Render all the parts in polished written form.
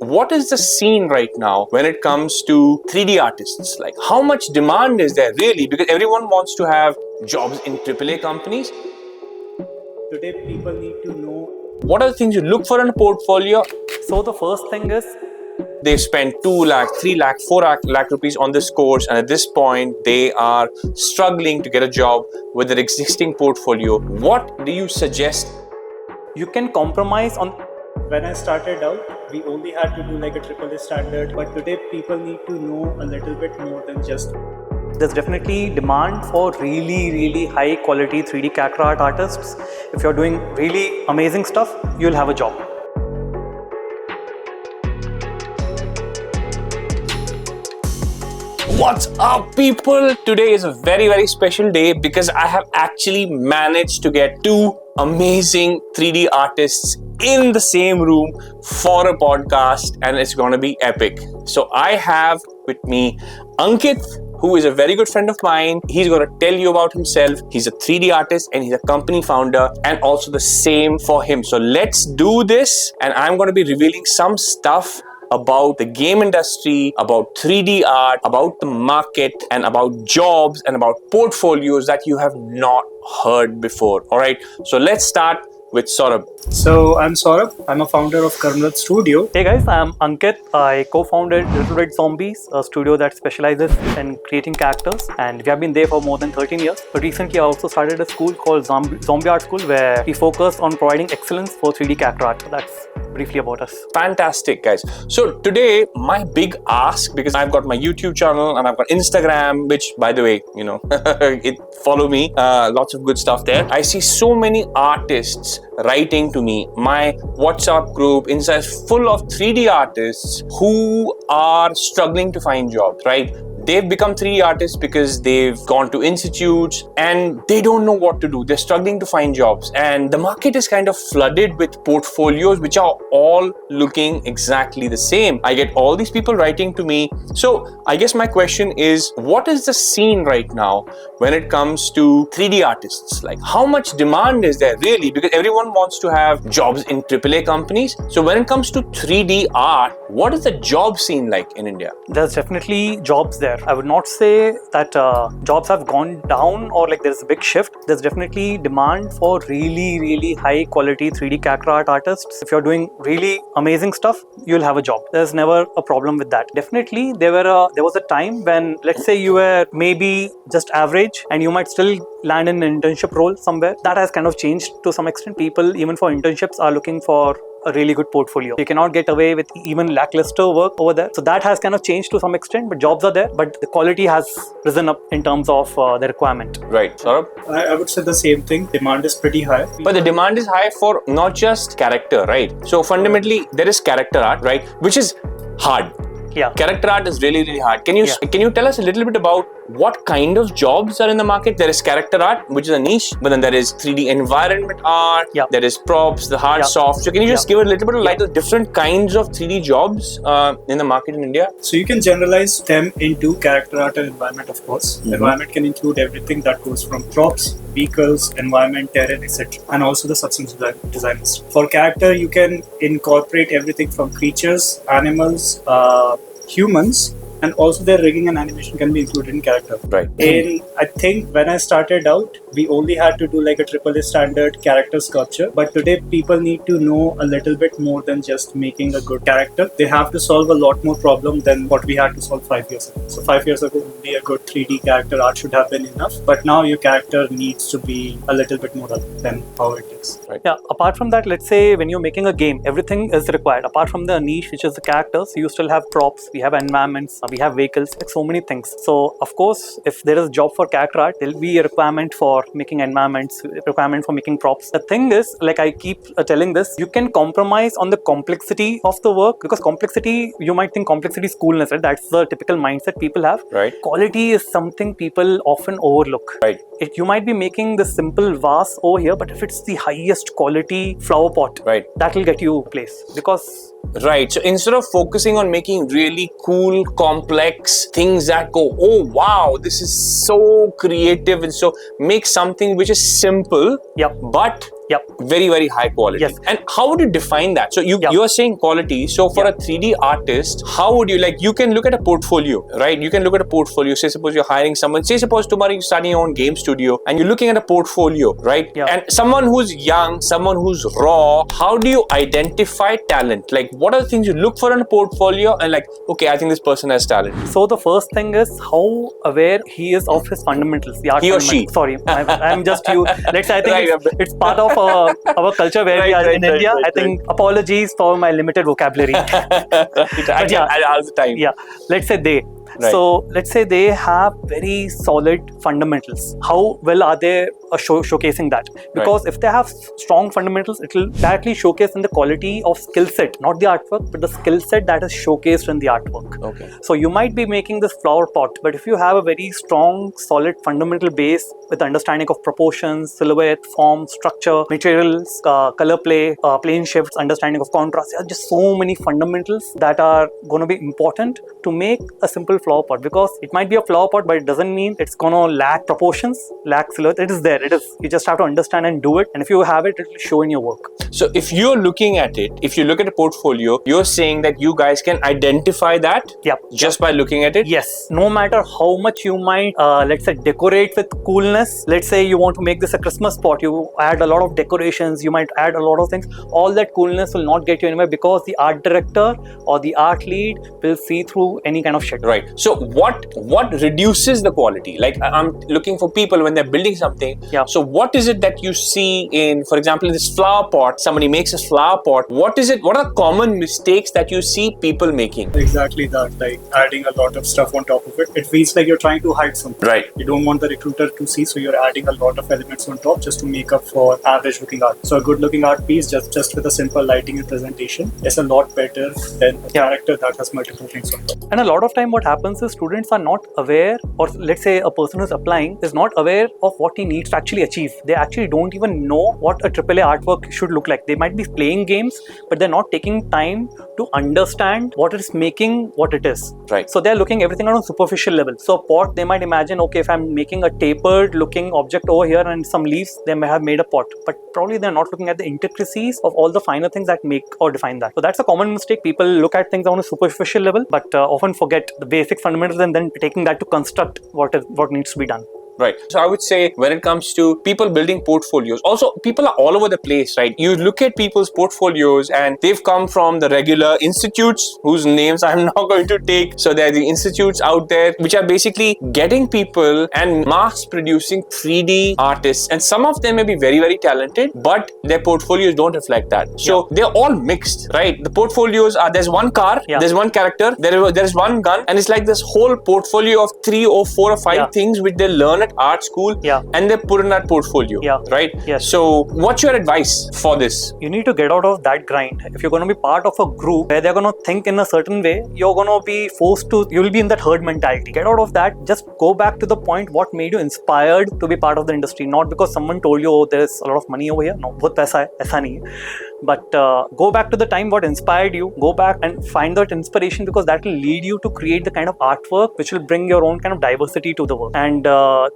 what is the scene right now when it comes to 3D artists? Like, how much demand is there really? Because everyone wants to have jobs in AAA companies. Today, people need to know what are the things you look for in a portfolio. So the first thing is, they've spent 2 lakh, 3 lakh, 4 lakh rupees on this course, and at this point they are struggling to get a job with their existing portfolio. What do you suggest? You can compromise on. When I started out, we only had to do like a AAA standard, but today people need to know a little bit more than just. There's definitely demand for really high quality 3D character art artists. If you're doing really amazing stuff, you'll have a job. What's up, people? Today is a very special day because I have actually managed to get 2 amazing 3D artists in the same room for a podcast, and it's going to be epic. So I have with me Ankit, who is a very good friend of mine. He's going to tell you about himself. He's a 3D artist and he's a company founder, and also the same for him. So let's do this, and I'm going to be revealing some stuff about the game industry, about 3D art, about the market, and about jobs, and about portfolios that you have not heard before. All right, so let's start with Sourab. So I'm Sourab. I'm a founder of Karmrat Studio. Hey guys, I'm Ankit. I co-founded Little Red Zombies, a studio that specializes in creating characters, and we have been there for more than 13 years. But recently I also started a school called Zombie Art School, where we focus on providing excellence for 3D character art. So that's briefly about us. Fantastic, guys. So today, my big ask, because I've got my YouTube channel and I've got Instagram, which, by the way, you know, follow me, lots of good stuff there. I see so many artists writing to me. My WhatsApp group inside is full of 3D artists who are struggling to find jobs, right? They've become 3D artists because they've gone to institutes and they don't know what to do. They're struggling to find jobs, and the market is kind of flooded with portfolios which are all looking exactly the same. I get all these people writing to me. So I guess my question is, what is the scene right now when it comes to 3D artists? Like, how much demand is there really? Because everyone wants to have jobs in AAA companies. So when it comes to 3D art, what is the job scene like in India? There's definitely jobs there. I would not say that jobs have gone down or like there's a big shift. There's definitely demand for really high quality 3D character art artists. If you're doing really amazing stuff, you'll have a job. There's never a problem with that. Definitely there was a time when, let's say, you were maybe just average and you might still land in an internship role somewhere. That has kind of changed to some extent. People, even for internships, are looking for a really good portfolio. You cannot get away with even lackluster work over there. So that has kind of changed to some extent, but jobs are there, but the quality has risen up in terms of the requirement. Right, Sourab? I would say the same thing. Demand is pretty high. But the demand is high for not just character, right? So fundamentally, there is character art, right? Which is hard. Yeah. Character art is really hard. Can you tell us a little bit about what kind of jobs are in the market? There is character art, which is a niche, but then there is 3D environment art, there is props, the hard, soft. So can you just give a little bit of light on different kinds of 3D jobs in the market in India? So you can generalize them into character art and environment, of course. Environment can include everything that goes from props, vehicles, environment, terrain, etc. And also the substance design. For character, you can incorporate everything from creatures, animals, humans, and also their rigging and animation can be included in character. Right. I think when I started out, we only had to do like a AAA standard character sculpture. But today, people need to know a little bit more than just making a good character. They have to solve a lot more problem than what we had to solve 5 years ago. So 5 years ago, only a good 3D character art should have been enough. But now your character needs to be a little bit more than how it is. Right. Yeah. Apart from that, let's say when you're making a game, everything is required. Apart from the niche, which is the characters, you still have props, we have environments, we have vehicles, like so many things. So of course, if there is a job for character art, there will be a requirement for making environments, requirement for making props. The thing is, like I keep telling this, you can compromise on the complexity of the work, because complexity, you might think complexity is coolness, right? That's the typical mindset people have. Right. Quality is something people often overlook. Right. You might be making the simple vase over here, but if it's the highest quality flower pot, right, that will get you place. Because right. So instead of focusing on making really cool, complex things that go, oh wow, this is so creative, and so make something which is simple, yep, but Yep. Very, very high quality. Yes. And how would you define that? So you are saying quality. So for a 3D artist, how would you, like, you can look at a portfolio, right? You can look at a portfolio. Say suppose you're hiring someone. Say suppose tomorrow you're starting your own game studio and you're looking at a portfolio, right? Yeah. And someone who's young, someone who's raw, how do you identify talent? Like, what are the things you look for in a portfolio and like, okay, I think this person has talent? So the first thing is how aware he is of his fundamentals. The art He or fundamentals. she. Sorry, I'm just you. Let's say I think Right, it's part of our culture where we are in India. I think apologies for my limited vocabulary. I all the time. Yeah, let's say they. Right. So let's say they have very solid fundamentals. How well are they showcasing that? Because if they have strong fundamentals, it will directly showcase in the quality of skill set, not the artwork, but the skill set that is showcased in the artwork. Okay. So you might be making this flower pot, but if you have a very strong, solid fundamental base with understanding of proportions, silhouette, form, structure, materials, color play, plane shifts, understanding of contrast, there are just so many fundamentals that are going to be important to make a simple flower pot. Because it might be a flower pot, but it doesn't mean it's going to lack proportions, lack silhouette. It is there. It is. You just have to understand and do it. And if you have it, it will show in your work. So if you're looking at it, if you look at a portfolio, you're saying that you guys can identify that just by looking at it? Yes. No matter how much you might, let's say, decorate with coolness. Let's say you want to make this a Christmas pot. You add a lot of decorations. You might add a lot of things. All that coolness will not get you anywhere because the art director or the art lead will see through any kind of shit. Right. So what reduces the quality? Like, I'm looking for people when they're building something. Yeah. So what is it that you see in, for example, in this flower pot, somebody makes a flower pot. What is it? What are common mistakes that you see people making? Exactly that, like adding a lot of stuff on top of it. It feels like you're trying to hide something. Right. You don't want the recruiter to see, so you're adding a lot of elements on top just to make up for average looking art. So a good looking art piece just with a simple lighting and presentation is a lot better than a character that has multiple things on top. And a lot of time what happens is students are not aware, or let's say a person who's applying is not aware of what he needs to actually achieve. They actually don't even know what a AAA artwork should look like. They might be playing games, but they're not taking time to understand what is making what it is. Right. So they're looking everything on a superficial level. So a pot, they might imagine, okay, if I'm making a tapered looking object over here and some leaves, they may have made a pot. But probably they're not looking at the intricacies of all the finer things that make or define that. So that's a common mistake. People look at things on a superficial level, but often forget the basic fundamentals and then taking that to construct what needs to be done. Right. So I would say when it comes to people building portfolios, also people are all over the place, right? You look at people's portfolios and they've come from the regular institutes whose names I'm not going to take. So there are the institutes out there which are basically getting people and mass producing 3D artists. And some of them may be very, very talented, but their portfolios don't reflect that. So they're all mixed, right? The portfolios are, there's one car, there's one character, there's one gun, and it's like this whole portfolio of 3 or 4 or 5 things which they learn at art school and they put in that portfolio, right? Yes. So what's your advice for this? You need to get out of that grind. If you're going to be part of a group where they're going to think in a certain way, you're going to be forced to, you'll be in that herd mentality. Get out of that. Just go back to the point what made you inspired to be part of the industry. Not because someone told you, oh, there's a lot of money over here. No, bahut paisa hai, aisa nahi hai. But go back to the time what inspired you. Go back and find that inspiration, because that will lead you to create the kind of artwork which will bring your own kind of diversity to the work. And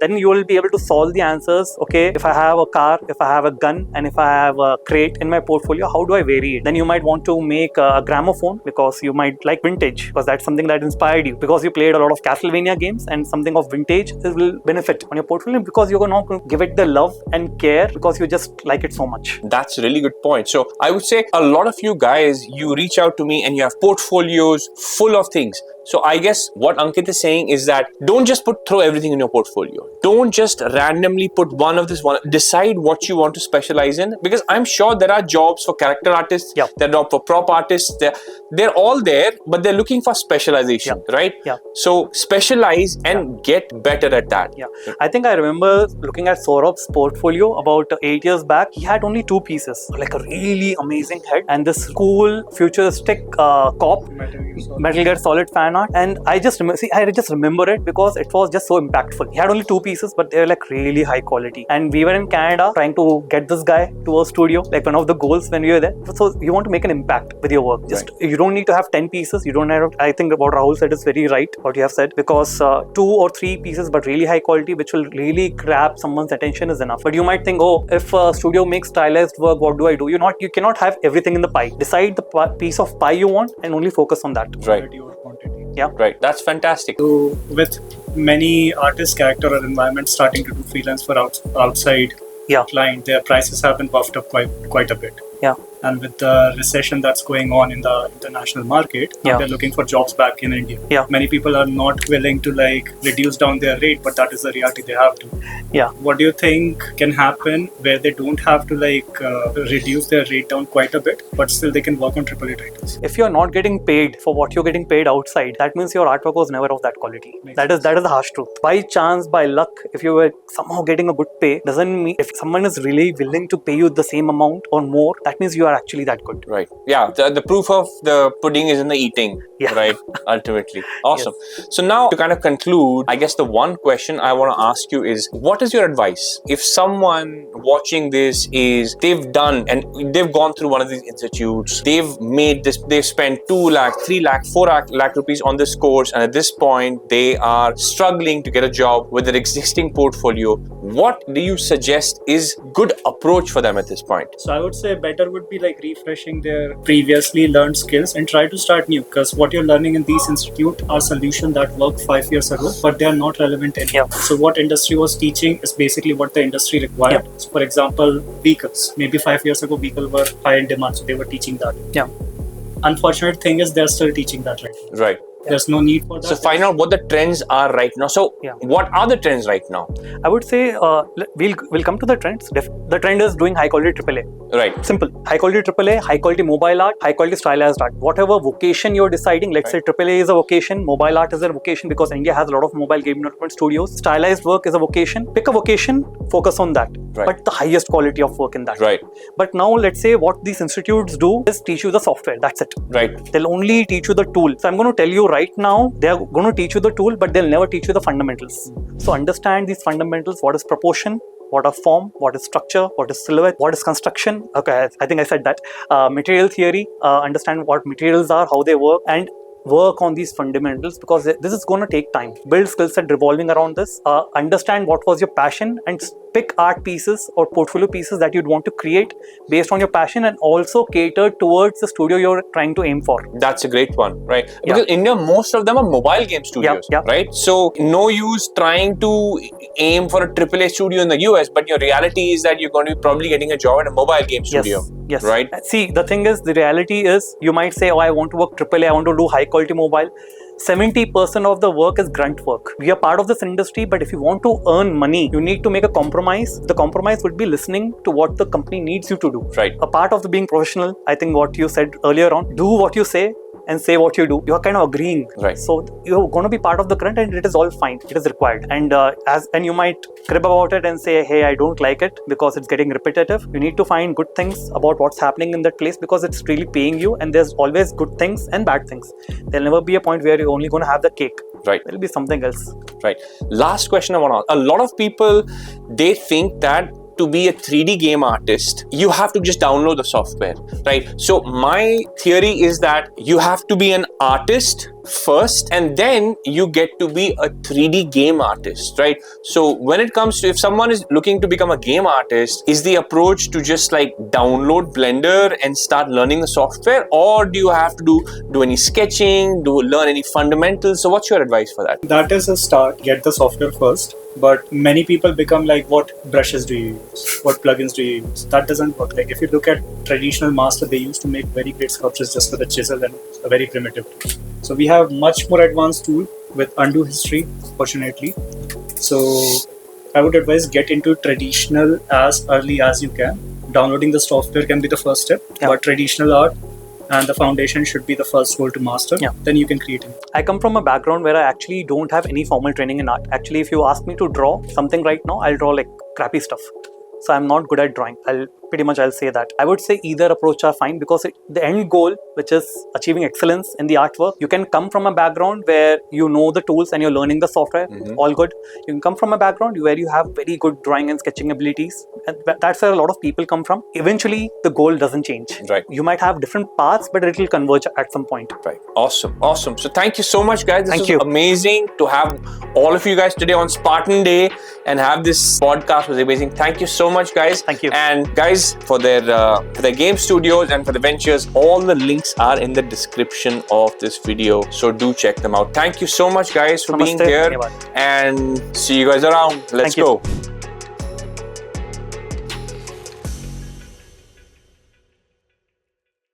then you will be able to solve the answers. Okay, if I have a car, if I have a gun, and if I have a crate in my portfolio, how do I vary it? Then you might want to make a gramophone because you might like vintage, because that's something that inspired you, because you played a lot of Castlevania games, and something of vintage will benefit on your portfolio because you're not going to give it the love and care because you just like it so much. That's a really good point. So I would say a lot of you guys, you reach out to me and you have portfolios full of things. So I guess what Ankit is saying is that don't just throw everything in your portfolio. Don't just randomly put one of this one. Decide what you want to specialize in, because I'm sure there are jobs for character artists, there are jobs for prop artists. They're all there, but they're looking for specialization, right? So specialize and get better at that. I think I remember looking at Sourab's portfolio about 8 years back. He had only 2 pieces, like a really amazing head and this cool futuristic cop, Metal Gear Solid fan fan art, and I just remember it because it was just so impactful. He had only 2 pieces, but they were like really high quality. And we were in Canada trying to get this guy to our studio, like one of the goals when we were there. So you want to make an impact with your work. Just you don't need to have 10 pieces. You don't have. I think what Rahul said is very right. What you have said, because 2 or 3 pieces, but really high quality, which will really grab someone's attention, is enough. But you might think, oh, if a studio makes stylized work, what do I do? You cannot have everything in the pie. Decide the piece of pie you want and only focus on that. Right. Quantity. Yeah. Right. That's fantastic. So with many artists, character or environment starting to do freelance for outside client, their prices have been buffed up quite a bit. Yeah. And with the recession that's going on in the international market, they're looking for jobs back in India. Yeah. Many people are not willing to like reduce down their rate, but that is the reality they have to. Yeah. What do you think can happen where they don't have to like reduce their rate down quite a bit, but still they can work on AAA titles? If you're not getting paid for what you're getting paid outside, that means your artwork was never of that quality. That is the harsh truth. By chance, by luck, if you were somehow getting a good pay, doesn't mean if someone is really willing to pay you the same amount or more, that means you are actually that good. Right. Yeah. The proof of the pudding is in the eating. Yeah. Right. Ultimately. Awesome. Yes. So now to kind of conclude, I guess the one question I want to ask you is, what is your advice? If someone watching this they've done and they've gone through one of these institutes, they've made this, they've spent 2 lakh, 3 lakh, 4 lakh rupees on this course, and at this point they are struggling to get a job with their existing portfolio, what do you suggest is good approach for them at this point? So I would say better would be like refreshing their previously learned skills and try to start new, because what you're learning in these institutes are solutions that worked 5 years ago, but they are not relevant anymore. Yeah. So what industry was teaching is basically what the industry required. So for example, vehicles. Maybe 5 years ago, vehicles were high in demand, so they were teaching that. Yeah. Unfortunate thing is they're still teaching that right now. Right. There's no need for that. So find out what the trends are right now. So what are the trends right now? I would say we'll come to the trends. The trend is doing high quality AAA. Right. Simple. High quality AAA, high quality mobile art, high quality stylized art. Whatever vocation you're deciding, let's say AAA is a vocation, mobile art is a vocation because India has a lot of mobile game development studios. Stylized work is a vocation. Pick a vocation, focus on that. Right. But the highest quality of work in that. Right. But now let's say what these institutes do is teach you the software. That's it. Right. They'll only teach you the tool. So I'm going to tell you right now, they're going to teach you the tool, but they'll never teach you the fundamentals. So understand these fundamentals. What is proportion? What are form? What is structure? What is silhouette? What is construction? Okay, I think I said that. Material theory. Understand what materials are, how they work, and work on these fundamentals, because this is going to take time. Build skill set revolving around this. Understand what was your passion and pick art pieces or portfolio pieces that you'd want to create based on your passion, and also cater towards the studio you're trying to aim for. That's a great one, right? Because India, most of them are mobile game studios, right? So no use trying to aim for a AAA studio in the US, but your reality is that you're going to be probably getting a job at a mobile game studio. Yes. Right? See, the thing is, the reality is, you might say, oh, I want to work AAA, I want to do high quality mobile. 70% of the work is grunt work. We are part of this industry, but if you want to earn money, you need to make a compromise. The compromise would be listening to what the company needs you to do. Right. A part of the being professional, I think what you said earlier on, do what you say and say what you do. You are kind of agreeing. Right. So you're going to be part of the grunt, and it is all fine. It is required. And you might crib about it and say, hey, I don't like it because it's getting repetitive. You need to find good things about what's happening in that place, because it's really paying you, and there's always good things and bad things. There'll never be a point where you're only going to have the cake. Right. There'll be something else. Right. Last question I want to ask. A lot of people, they think that to be a 3D game artist, you have to just download the software, right? So my theory is that you have to be an artist first, and then you get to be a 3D game artist, right? So when it comes to, if someone is looking to become a game artist, is the approach to just like download Blender and start learning the software, or do you have to do any sketching, learn any fundamentals? So what's your advice for that? That is a start. Get the software first. But many people become like, what brushes do you use? What plugins do you use? That doesn't work. Like if you look at traditional master, they used to make very great sculptures just with a chisel and a very primitive tool. So we have much more advanced tool with undo history, fortunately. So I would advise get into traditional as early as you can. Downloading the software can be the first step, but traditional art and the foundation should be the first goal to master. Then you can create it. I come from a background where I actually don't have any formal training in art. Actually, if you ask me to draw something right now, I'll draw like crappy stuff. So I'm not good at drawing. I'll pretty much I'll say that. I would say either approach are fine, because the end goal, which is achieving excellence in the artwork, you can come from a background where you know the tools and you're learning the software, all good. You can come from a background where you have very good drawing and sketching abilities, and that's where a lot of people come from. Eventually, the goal doesn't change. Right. You might have different paths, but it will converge at some point. Right. Awesome. Awesome. So thank you so much, guys. This Thank was you. amazing to have all of you guys today on Spartan Day and have this podcast. Was amazing. Thank you so much, guys. Thank you. And guys, for their game studios and for the ventures, all the links are in the description of this video. So do check them out. Thank you so much, guys, for being Namaste. here. Dhanyavad. And see you guys around. Let's Thank you. go.